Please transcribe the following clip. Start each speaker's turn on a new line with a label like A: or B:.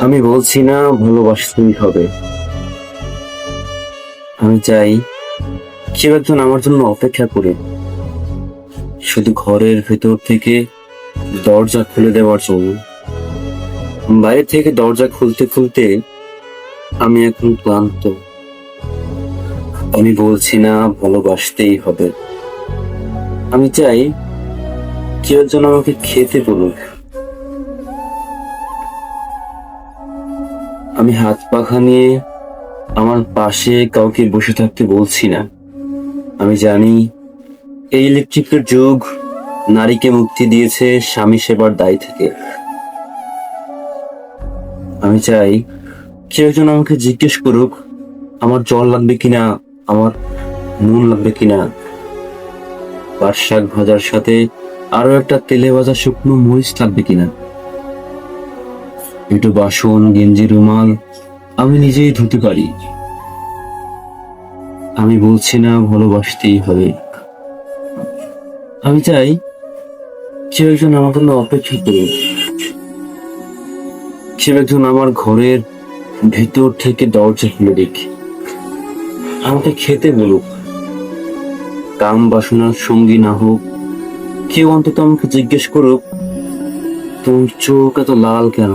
A: আমি বলছি না ভালোবাসতেই হবে। আমি চাই কেউ একজন আমার জন্য অপেক্ষা করে, শুধু ঘরের ভেতর থেকে দরজা খুলে দেওয়ার জন্য। বাইরে থেকে দরজা খুলতে খুলতে আমি এখন ক্লান্ত। আমি বলছি না ভালোবাসতেই হবে। আমি চাই কেউ একজন আমাকে খেতে বলুক। আমি হাত পাখা নিয়ে আমার পাশে কাউকে বসে থাকতে বলছি না। আমি জানি এই ইলেকট্রিকের যুগ নারীকে মুক্তি দিয়েছে স্বামী সেবার দায় থেকে। আমি চাই কেউ একজন আমাকে জিজ্ঞেস করুক আমার জল লাগবে কিনা, আমার নুন লাগবে কিনা, পাট শাক ভাজার সাথে আরো একটা তেলে ভাজা শুকনো মরিচ লাগবে কিনা। একটু বাসন গেঞ্জি রুমাল আমি নিজেই ধুতে পারি। আমি বলছি না ভালোবাসতেই হবে। আমি চাই কেউ একজন আমার জন্য অপেক্ষা করুক। কেউ একজন আমার ঘরের ভিতর থেকে দরজা খুলে দেখে আমাকে খেতে বলুক। কাম বাসনার সঙ্গী না হোক, কেউ অন্তত আমাকে জিজ্ঞেস করুক তোমার চোখ এত লাল কেন।